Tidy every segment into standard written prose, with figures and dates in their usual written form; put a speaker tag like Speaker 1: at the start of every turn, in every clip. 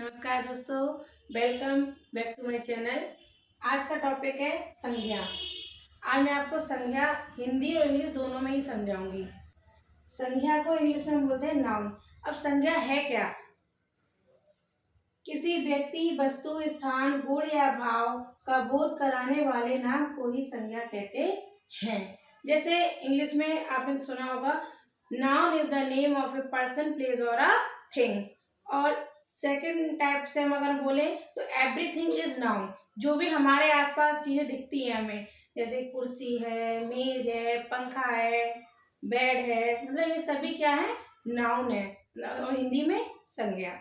Speaker 1: नमस्कार दोस्तों, welcome back to my channel. आज का टॉपिक है संज्ञा। आज मैं आपको संज्ञा हिंदी और इंग्लिश दोनों में ही समझाऊंगी। संज्ञा को इंग्लिश में बोलते हैं नाउन। अब संज्ञा है क्या? किसी व्यक्ति, वस्तु, स्थान, गुण या भाव का बोध कराने वाले नाम को ही संज्ञा कहते हैं। जैसे इंग्लिश में आपने सुना होगा, noun is the name of a person, place और अ थिंग। और सेकंड टाइप से हम अगर बोले तो एवरीथिंग इज नाउन। जो भी हमारे आसपास चीजें दिखती हैं हमें, जैसे कुर्सी है, मेज है, पंखा है, बेड है, मतलब ये सभी क्या है? नाउन है। और हिंदी में संज्ञा।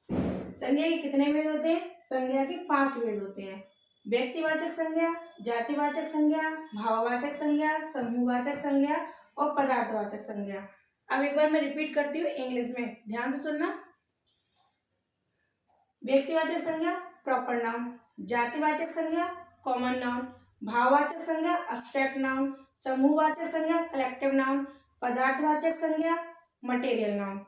Speaker 1: संज्ञा के कितने भेद होते हैं? संज्ञा के 5 भेद होते हैं। व्यक्तिवाचक संज्ञा, जातिवाचक संज्ञा, भाववाचक संज्ञा, समूहवाचक संज्ञा और पदार्थवाचक संज्ञा। अब एक बार मैं रिपीट करती हूँ इंग्लिश में, ध्यान से सुनना। व्यक्तिवाचक संज्ञा प्रॉपर नाउन, जातिवाचक संज्ञा कॉमन नाउन, भाववाचक संज्ञा एब्स्ट्रैक्ट नाउन, समूहवाचक संज्ञा कलेक्टिव नाउन, पदार्थवाचक संज्ञा मटेरियल नाउन।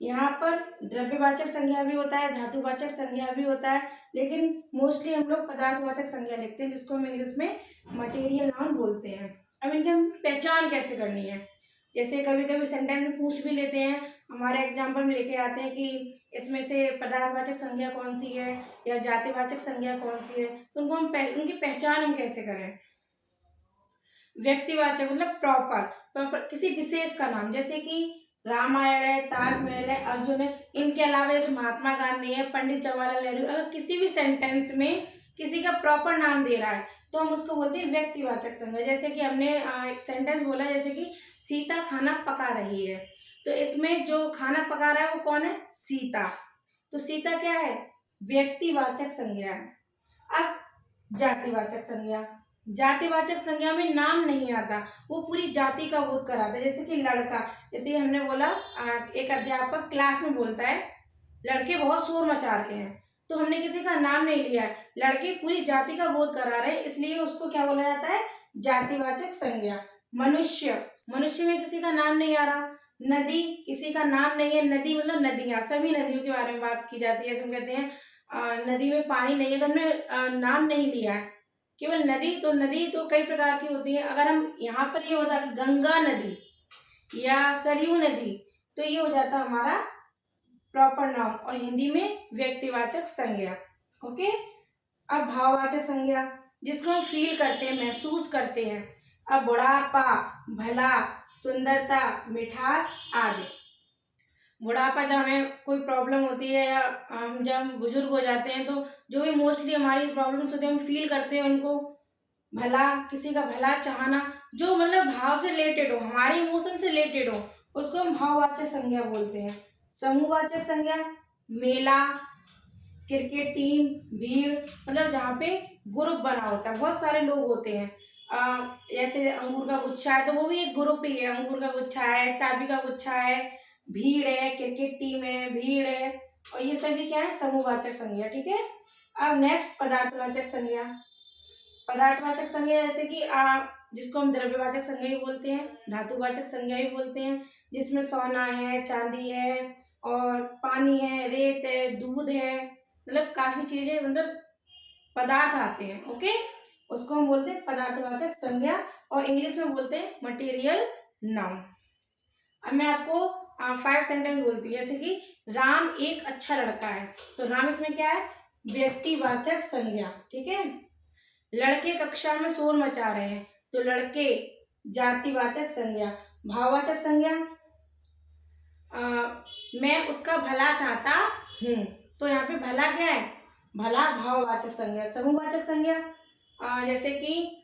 Speaker 1: यहाँ पर द्रव्यवाचक संज्ञा भी होता है, धातुवाचक संज्ञा भी होता है, लेकिन मोस्टली हम लोग पदार्थवाचक संज्ञा लिखते हैं, जिसको हम इंग्लिश में मटेरियल नाउन बोलते हैं। अब इनकी हम पहचान कैसे करनी है? जैसे कभी कभी सेंटेंस में पूछ भी लेते हैं, हमारे एग्जाम्पल में लेके आते हैं कि इसमें से पदार्थवाचक संज्ञा कौन सी है या जातिवाचक संज्ञा कौन सी है, तो उनको हम उनकी पहचान हम कैसे करें? व्यक्तिवाचक मतलब प्रॉपर किसी विशेष का नाम, जैसे कि रामायण है, ताजमहल है, अर्जुन है, इनके अलावा जैसे महात्मा गांधी है, पंडित जवाहरलाल नेहरू। अगर किसी भी सेंटेंस में किसी का प्रॉपर नाम दे रहा है तो हम उसको बोलते हैं व्यक्तिवाचक संज्ञा। जैसे कि हमने एक सेंटेंस बोला, जैसे कि सीता खाना पका रही है, तो इसमें जो खाना पका रहा है वो कौन है? सीता। तो सीता क्या है? व्यक्तिवाचक संज्ञा है। अब जातिवाचक संज्ञा, जातिवाचक संज्ञा में नाम नहीं आता, वो पूरी जाति का बोध कराता है। जैसे कि लड़का, जैसे हमने बोला एक अध्यापक क्लास में बोलता है लड़के बहुत शोर मचा रहे हैं, तो हमने किसी का नाम नहीं लिया है, लड़के पूरी जाति का बोध करा रहे हैं, इसलिए उसको क्या बोला जाता है? जातिवाचक संज्ञा। मनुष्य, मनुष्य में किसी का नाम नहीं आ रहा। नदी, किसी का नाम नहीं है। नदी मतलब नदियां, सभी नदियों के बारे में बात की जाती है। जैसे हम कहते हैं नदी में पानी नहीं है, तो हमने नाम नहीं लिया है, केवल नदी। तो नदी तो कई प्रकार की होती है। अगर हम यहाँ पर ये होता कि गंगा नदी या सरयू नदी, तो ये हो जाता हमारा प्रॉपर नाउन और हिंदी में व्यक्तिवाचक संज्ञा। ओके। अब भाववाचक संज्ञा, जिसको हम फील करते हैं, महसूस करते हैं। अब बुढ़ापा, भला, सुंदरता, मिठास आदि। बुढ़ापा, जब हमें कोई प्रॉब्लम होती है या हम जब बुजुर्ग हो जाते हैं, तो जो भी मोस्टली हमारी प्रॉब्लम्स होती है हम फील करते हैं उनको। भला, किसी का भला चाहना, जो मतलब भाव से रिलेटेड हो, हमारे इमोशन से रिलेटेड हो, उसको हम भाववाचक संज्ञा बोलते हैं। समूहवाचक संज्ञा मेला, क्रिकेट टीम, भीड़, मतलब जहाँ पे ग्रुप बना होता है, बहुत सारे लोग होते हैं। जैसे अंगूर का गुच्छा है तो वो भी एक ग्रुप ही है। अंगूर का गुच्छा है, चाबी का गुच्छा है, भीड़ है, क्रिकेट टीम है, भीड़ है, और ये सभी क्या है? समूहवाचक संज्ञा। ठीक है। अब नेक्स्ट पदार्थवाचक संज्ञा। पदार्थवाचक संज्ञा जैसे कि जिसको हम द्रव्यवाचक संज्ञा ही बोलते हैं, धातुवाचक संज्ञा ही बोलते हैं, जिसमें सोना है, चांदी है और पानी है, रेत है, दूध है, मतलब काफी चीजें, मतलब पदार्थ आते हैं। ओके, उसको हम बोलते हैं पदार्थवाचक संज्ञा और इंग्लिश में बोलते हैं मटेरियल नाउन। अब मैं आपको 5 सेंटेंस बोलती हूँ। जैसे कि राम एक अच्छा लड़का है, तो राम इसमें क्या है? व्यक्तिवाचक संज्ञा। ठीक है। लड़के कक्षा में शोर मचा रहे हैं, तो लड़के जातिवाचक संज्ञा। भाववाचक संज्ञा, मैं उसका भला चाहता हूँ, तो यहाँ पे भला क्या है? भला भाववाचक संज्ञा। समूहवाचक संज्ञा, जैसे कि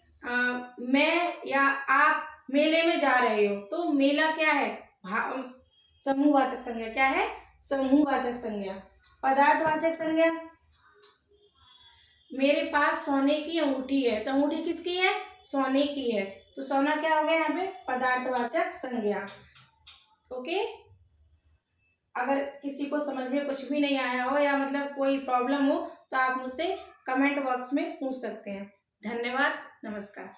Speaker 1: मैं या आप मेले में जा रहे हो, तो मेला क्या है? समूहवाचक संज्ञा। क्या है? समूहवाचक संज्ञा। पदार्थवाचक संज्ञा, मेरे पास सोने की अंगूठी है, तो अंगूठी किसकी है? सोने की है, तो सोना क्या हो गया यहाँ पे? पदार्थवाचक संज्ञा। ओके। अगर किसी को समझ में कुछ भी नहीं आया हो या मतलब कोई प्रॉब्लम हो, तो आप मुझसे कमेंट बॉक्स में पूछ सकते हैं। धन्यवाद। नमस्कार।